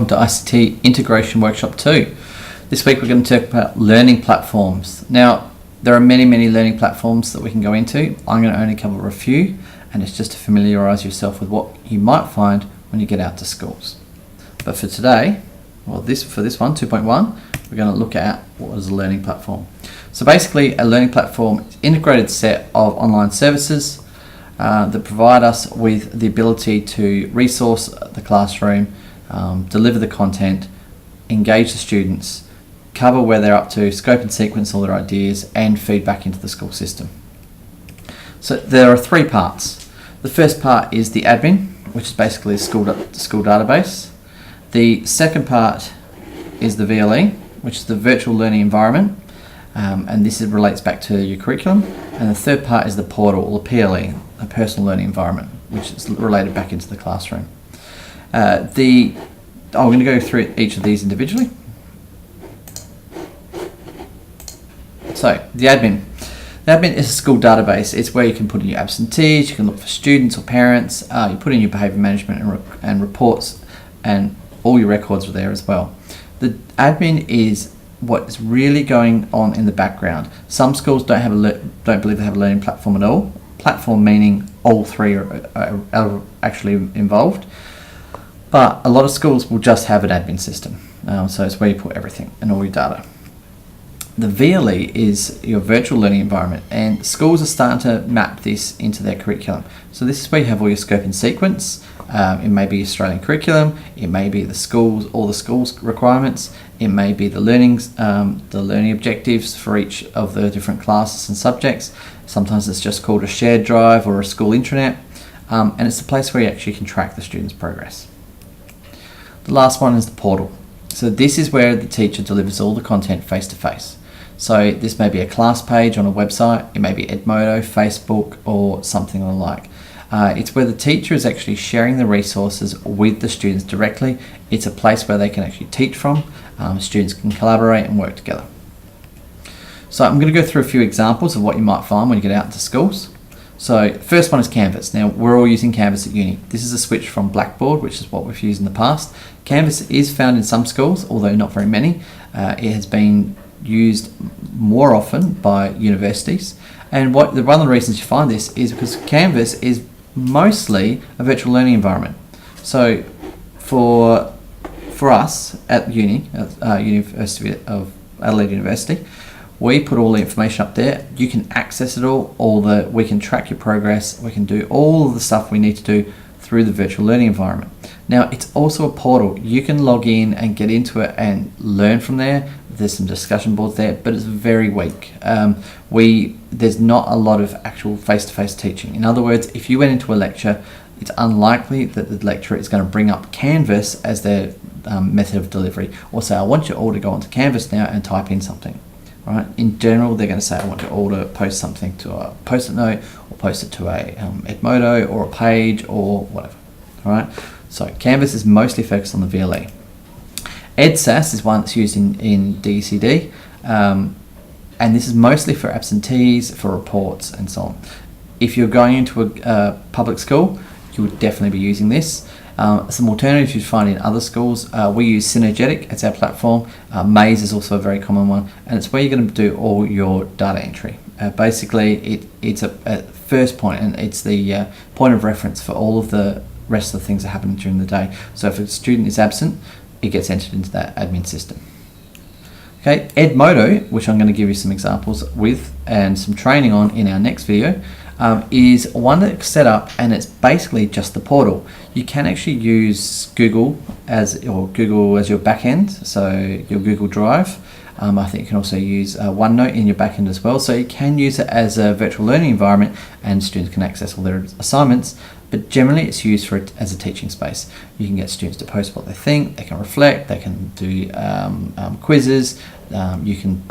welcome to ICT Integration Workshop 2. This week we're going to talk about learning platforms. Now, there are many learning platforms that we can go into. I'm going to only cover a few, and it's just to familiarise yourself with what you might find when you get out to schools. But for today, for this one, 2.1, we're going to look at what is a learning platform. So basically, a learning platform is an integrated set of online services that provide us with the ability to resource the classroom, deliver the content, engage the students, cover where they're up to, scope and sequence all their ideas, and feed back into the school system. So there are three parts. The first part is the admin, which is basically a school database. The second part is the VLE, which is the virtual learning environment, and this relates back to your curriculum. And the third part is the portal, or the PLE, a personal learning environment, which is related back into the classroom. I'm going to go through each of these individually. So, the admin. The admin is a school database. It's where you can put in your absentees, you can look for students or parents, you put in your behaviour management and reports, and all your records are there as well. The admin is what is really going on in the background. Some schools don't believe they have a learning platform at all. Platform meaning all three are actually involved. But a lot of schools will just have an admin system. So it's where you put everything and all your data. The VLE is your virtual learning environment, and schools are starting to map this into their curriculum. So this is where you have all your scope and sequence. It may be Australian curriculum, it may be all the schools requirements, it may be the learning objectives for each of the different classes and subjects. Sometimes it's just called a shared drive or a school intranet, and it's the place where you actually can track the students' progress. The last one is the portal. So this is where the teacher delivers all the content face to face. So this may be a class page on a website, it may be Edmodo, Facebook, or something of the like. It's where the teacher is actually sharing the resources with the students directly. It's a place where they can actually teach from. Students can collaborate and work together. So I'm going to go through a few examples of what you might find when you get out into schools. So first one is Canvas. Now we're all using Canvas at uni. This is a switch from Blackboard, which is what we've used in the past. Canvas is found in some schools, although not very many. It has been used more often by universities. And one of the reasons you find this is because Canvas is mostly a virtual learning environment. So for us at University of Adelaide University, we put all the information up there. You can access it all. We can track your progress. We can do all of the stuff we need to do through the virtual learning environment. Now, it's also a portal. You can log in and get into it and learn from there. There's some discussion boards there, but it's very weak. There's not a lot of actual face-to-face teaching. In other words, if you went into a lecture, it's unlikely that the lecturer is going to bring up Canvas as their method of delivery, or say, I want you all to go onto Canvas now and type in something. Right? In general, they're going to say, I want you all to post something to a post-it note, or post it to a Edmodo, or a page, or whatever. All right? So Canvas is mostly focused on the VLE. EdSAS is one that's used in DCD, and this is mostly for absentees, for reports, and so on. If you're going into a public school, you would definitely be using this. Some alternatives you'd find in other schools, we use Synergetic, it's our platform. Maze is also a very common one, and it's where you're going to do all your data entry. Basically, it's a first point, and it's the point of reference for all of the rest of the things that happen during the day. So if a student is absent, it gets entered into that admin system. Okay, Edmodo, which I'm going to give you some examples with and some training on in our next video, is one that's set up, and it's basically just the portal. You can actually use Google as your backend, so your Google Drive. I think you can also use OneNote in your backend as well. So you can use it as a virtual learning environment, and students can access all their assignments. But generally, it's used as a teaching space. You can get students to post what they think. They can reflect. They can do quizzes. You can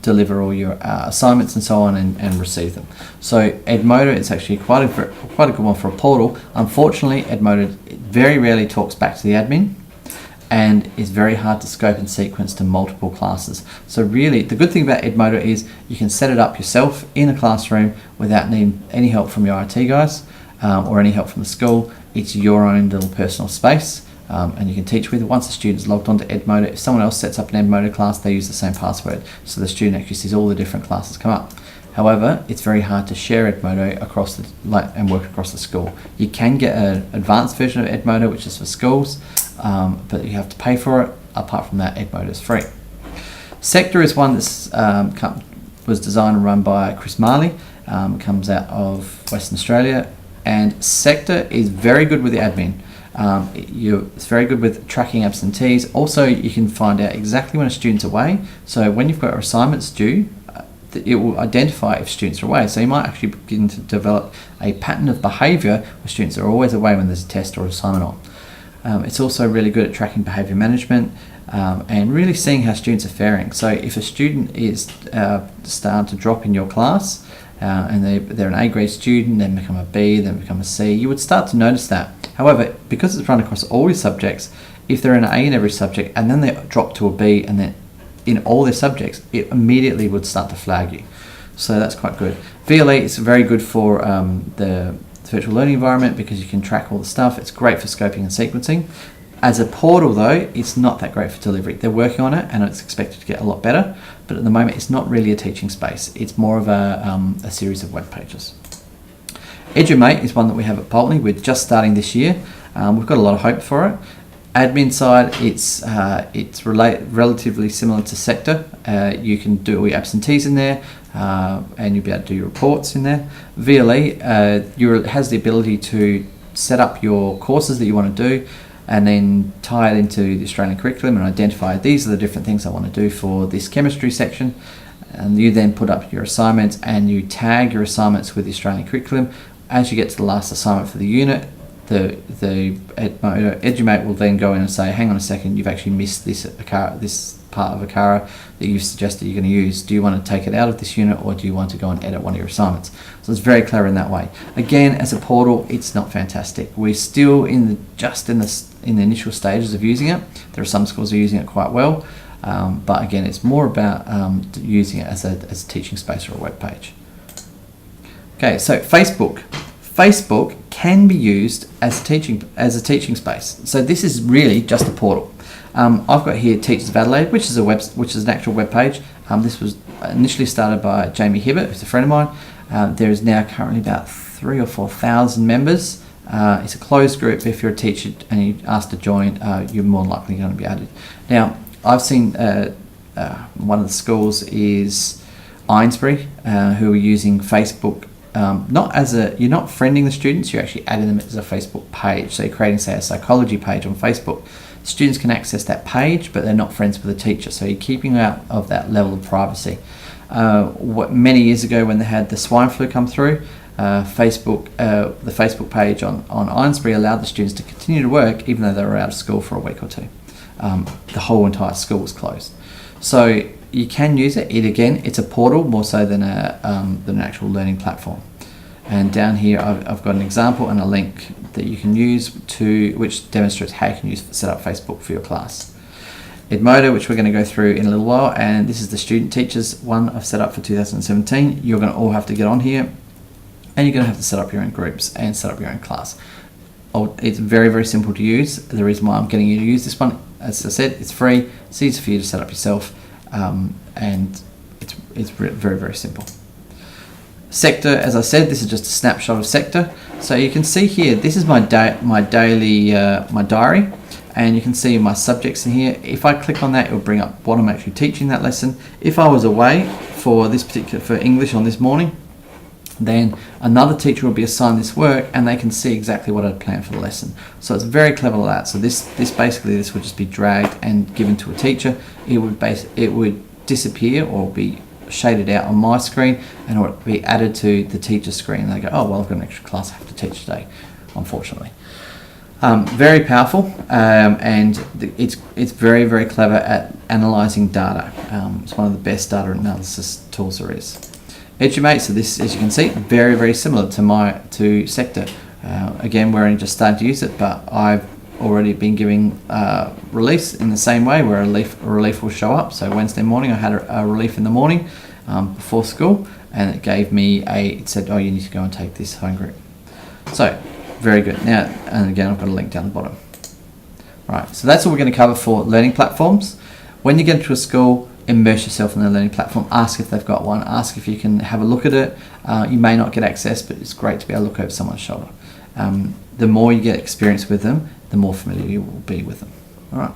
deliver all your assignments and so on, and receive them. So Edmodo is actually quite a good one for a portal. Unfortunately, Edmodo very rarely talks back to the admin, and is very hard to scope and sequence to multiple classes. So really, the good thing about Edmodo is you can set it up yourself in a classroom without needing any help from your IT guys or any help from the school. It's your own little personal space. and you can teach with. Once the student's logged onto Edmodo, if someone else sets up an Edmodo class, they use the same password, so the student actually sees all the different classes come up. However, it's very hard to share Edmodo across and work across the school. You can get an advanced version of Edmodo, which is for schools, but you have to pay for it. Apart from that, Edmodo is free. Sector is one that's was designed and run by Chris Marley. Comes out of Western Australia, and Sector is very good with the admin. It's very good with tracking absentees. Also, you can find out exactly when a student's away. So when you've got assignments due, it will identify if students are away. So you might actually begin to develop a pattern of behaviour where students are always away when there's a test or assignment on. It's also really good at tracking behaviour management and really seeing how students are faring. So if a student is starting to drop in your class and they're an A grade student, then become a B, then become a C, you would start to notice that. However, because it's run across all your subjects, if they're an A in every subject and then they drop to a B and then in all their subjects, it immediately would start to flag you. So that's quite good. VLE is very good for the virtual learning environment because you can track all the stuff. It's great for scoping and sequencing. As a portal though, it's not that great for delivery. They're working on it and it's expected to get a lot better, but at the moment it's not really a teaching space. It's more of a series of web pages. Edumate is one that we have at Pulteney. We're just starting this year. We've got a lot of hope for it. Admin side, it's relatively similar to Sector. You can do all your absentees in there, and you'll be able to do your reports in there. VLE has the ability to set up your courses that you want to do, and then tie it into the Australian curriculum and identify these are the different things I want to do for this chemistry section. And you then put up your assignments and you tag your assignments with the Australian curriculum. As you get to the last assignment for the unit, the Edumate will then go in and say, hang on a second, you've actually missed this part of ACARA that you've suggested you're going to use. Do you want to take it out of this unit, or do you want to go and edit one of your assignments? So it's very clever in that way. Again, as a portal, it's not fantastic. We're still in the initial stages of using it. There are some schools that are using it quite well, but again, it's more about using it as a teaching space or a web page. Okay, so Facebook can be used as a teaching space. So this is really just a portal. I've got here Teachers of Adelaide, which is an actual web page. This was initially started by Jamie Hibbert, who's a friend of mine. There is now currently about 3,000 or 4,000 members. It's a closed group. If you're a teacher and you're asked to join, you're more than likely going to be added. Now, I've seen one of the schools is Eynesbury, who are using Facebook. You're not friending the students, you're actually adding them as a Facebook page. So you're creating, say, a psychology page on Facebook. Students can access that page, but they're not friends with the teacher. So you're keeping out of that level of privacy. Many years ago, when they had the swine flu come through, the Facebook page on Eynesbury allowed the students to continue to work even though they were out of school for a week or two. The whole entire school was closed. So you can use it. It's a portal more so than an actual learning platform. And down here, I've got an example and a link that you can use which demonstrates how you can set up Facebook for your class. Edmodo, which we're going to go through in a little while, and this is the student teachers one I've set up for 2017. You're going to all have to get on here, and you're going to have to set up your own groups and set up your own class. It's very, very simple to use. The reason why I'm getting you to use this one, as I said, it's free. It's easy for you to set up yourself, and it's very, very simple. Sector, as I said, this is just a snapshot of Sector. So you can see here, this is my daily my diary, and you can see my subjects in here. If I click on that, it will bring up what I'm actually teaching that lesson. If I was away for English on this morning, then another teacher will be assigned this work, and they can see exactly what I'd planned for the lesson. So it's very clever like that. So this would just be dragged and given to a teacher. It would disappear or be shaded out on my screen, and it would be added to the teacher's screen. And they go, oh well, I've got an extra class I have to teach today, unfortunately. Very powerful, and it's very, very clever at analysing data. It's one of the best data analysis tools there is. Edumate, so this, as you can see, very, very similar to Sector. Again, we're only just starting to use it, but I've already been giving release in the same way, where a relief will show up. So Wednesday morning, I had a relief in the morning before school, and it gave me it said, oh, you need to go and take this home group. So very good. Now, and again, I've got a link down the bottom. Right, so that's all we're going to cover for learning platforms. When you get into a school, immerse yourself in the learning platform. Ask if they've got one. Ask if you can have a look at it. You may not get access, but it's great to be able to look over someone's shoulder. The more you get experience with them, the more familiar you will be with them. All right.